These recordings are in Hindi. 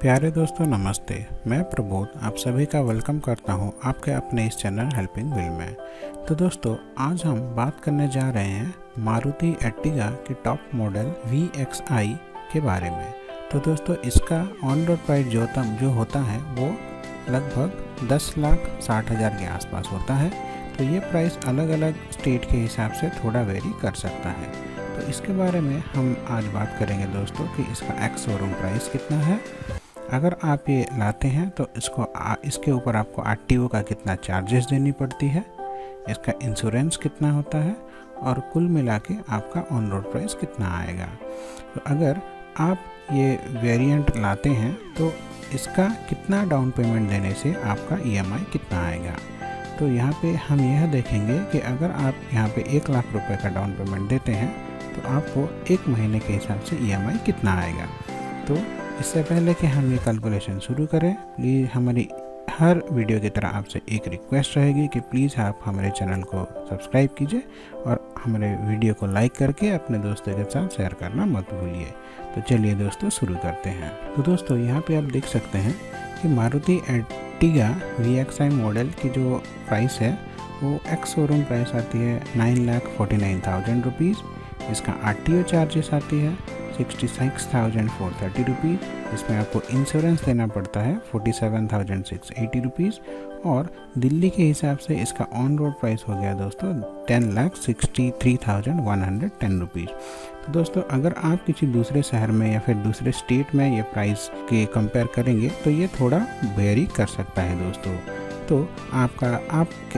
प्यारे दोस्तों नमस्ते। मैं प्रबोध आप सभी का वेलकम करता हूं आपके अपने इस चैनल हेल्पिंग व्हील में। तो दोस्तों आज हम बात करने जा रहे हैं मारुति एर्टिगा की टॉप मॉडल VXI के बारे में। तो दोस्तों इसका ऑन रोड प्राइस जो होता है वो लगभग 10,60,000 के आसपास होता है। तो ये प्राइस अलग अलग स्टेट के हिसाब से थोड़ा वेरी कर सकता है। तो इसके बारे में हम आज बात करेंगे दोस्तों कि इसका एक्स शोरूम प्राइस कितना है। अगर आप ये लाते हैं तो इसके ऊपर आपको RTO का कितना चार्जेस देनी पड़ती है, इसका इंश्योरेंस कितना होता है और कुल मिला के आपका ऑन रोड प्राइस कितना आएगा। तो अगर आप ये वेरिएंट लाते हैं तो इसका कितना डाउन पेमेंट देने से आपका EMI कितना आएगा। तो यहाँ पे हम यह देखेंगे कि अगर आप यहाँ पे 1 लाख रुपए का डाउन पेमेंट देते हैं तो आपको 1 महीने के हिसाब से EMI कितना आएगा। तो इससे पहले कि हम ये कैलकुलेशन शुरू करें, प्लीज़ हमारी हर वीडियो की तरह आपसे एक रिक्वेस्ट रहेगी कि प्लीज़ आप हमारे चैनल को सब्सक्राइब कीजिए और हमारे वीडियो को लाइक करके अपने दोस्तों के साथ शेयर करना मत भूलिए। तो चलिए दोस्तों शुरू करते हैं। तो दोस्तों यहाँ पे आप देख सकते हैं कि मारुति एर्टिगा VXI मॉडल की जो प्राइस है वो एक्स शोरूम प्राइस आती है 9,49,000 रुपीज़। इसका RTO चार्जेस आती है 66,430 रुपीज़। इसमें आपको इंश्योरेंस देना पड़ता है 47,680 रुपीज़ और दिल्ली के हिसाब से इसका ऑन रोड प्राइस हो गया दोस्तों 10,63,110 रुपीज़। तो दोस्तों अगर आप किसी दूसरे शहर में या फिर दूसरे स्टेट में ये प्राइस के कंपेयर करेंगे तो ये थोड़ा वेरी कर सकता है दोस्तों। तो आप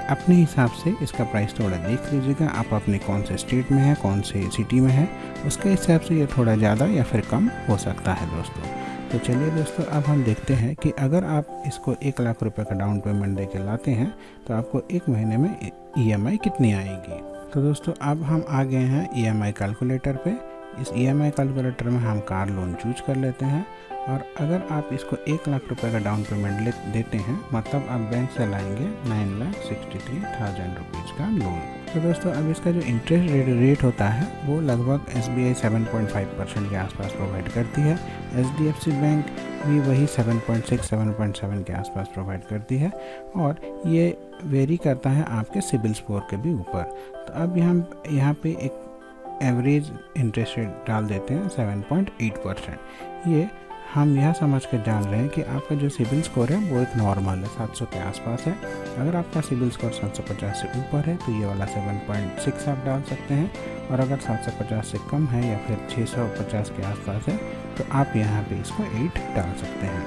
अपने हिसाब से इसका प्राइस थोड़ा देख लीजिएगा, आप अपने कौन से स्टेट में है, कौन से सिटी में है, उसके हिसाब से ये थोड़ा ज़्यादा या फिर कम हो सकता है दोस्तों। तो चलिए दोस्तों अब हम देखते हैं कि अगर आप इसको 1 लाख रुपए का डाउन पेमेंट दे के लाते हैं तो आपको 1 महीने में EMI कितनी आएगी। तो दोस्तों अब हम आ गए हैं EMI कैलकुलेटर पे। इस EMI कैलकुलेटर में हम कार लोन चूज कर लेते हैं और अगर आप इसको 1 लाख रुपए का डाउन पेमेंट देते हैं मतलब आप बैंक से लाएंगे 9,63,000 रुपीज़ का लोन। तो दोस्तों अब इसका जो इंटरेस्ट रेट होता है वो लगभग SBI 7.5% के आसपास प्रोवाइड करती है। HDFC बैंक भी वही 7.6-7.7 के आसपास प्रोवाइड करती है और ये वेरी करता है आपके सिबिल स्कोर के भी ऊपर। तो अब हम यहाँ पे एक एवरेज इंटरेस्ट रेट डाल देते हैं 7.8%। ये हम यह समझ कर जान रहे हैं कि आपका जो सिबिल स्कोर है वो एक नॉर्मल है, 700 के आसपास है। अगर आपका सिबिल स्कोर 750 से ऊपर है तो ये वाला 7.6 आप डाल सकते हैं और अगर 750 से कम है या फिर 650 के आसपास है तो आप यहाँ पे इसको 8 डाल सकते हैं।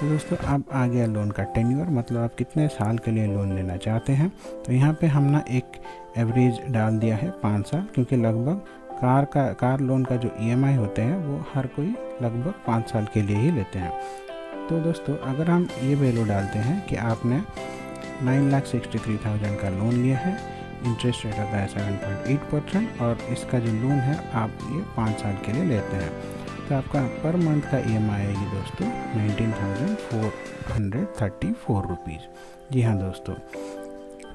तो दोस्तों अब आ गया लोन का टेन्योर, मतलब आप कितने साल के लिए लोन लेना चाहते हैं। तो यहाँ पे हम ना एक एवरेज डाल दिया है 5 साल, क्योंकि लगभग कार लोन का जो EMI होते हैं वो हर कोई लगभग 5 साल के लिए ही लेते हैं। तो दोस्तों अगर हम ये वैल्यू डालते हैं कि आपने 9,63,000 का लोन लिया है, इंटरेस्ट रेट होता है 7.8% और इसका जो लोन है आप ये 5 साल के लिए लेते हैं तो आपका पर मंथ का EMI आएगी दोस्तों 19,434 रुपीज़। जी हाँ दोस्तों,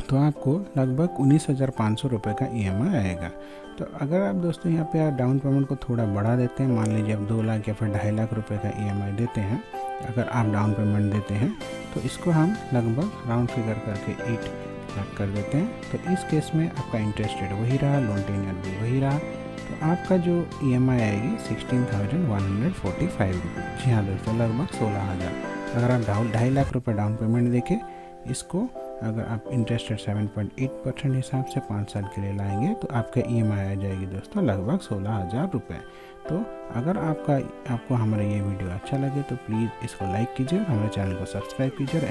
तो आपको लगभग 19,500 रुपये का EMI आएगा। तो अगर आप दोस्तों यहाँ पे डाउन पेमेंट को थोड़ा बढ़ा देते हैं, मान लीजिए आप 2 लाख या फिर 2.5 लाख रुपए का EMI देते हैं, अगर आप डाउन पेमेंट देते हैं तो इसको हम लगभग राउंड फिगर करके 8 लाख कर देते हैं। तो इस केस में आपका इंटरेस्ट रेट वही रहा, लोन टेन्योर भी वही रहा, तो आपका जो EMI आएगी 16,145 रुपये। जी हाँ दोस्तों, लगभग 16,000। अगर आप 2.5 लाख रुपये डाउन पेमेंट देके इसको अगर आप इंटरेस्ट रेट 7.8% हिसाब से 5 साल के लिए लाएंगे तो आपका EMI आ जाएगी दोस्तों लगभग 16,000 रुपये। तो अगर आपको हमारा ये वीडियो अच्छा लगे तो प्लीज़ इसको लाइक कीजिए और हमारे चैनल को सब्सक्राइब कीजिए और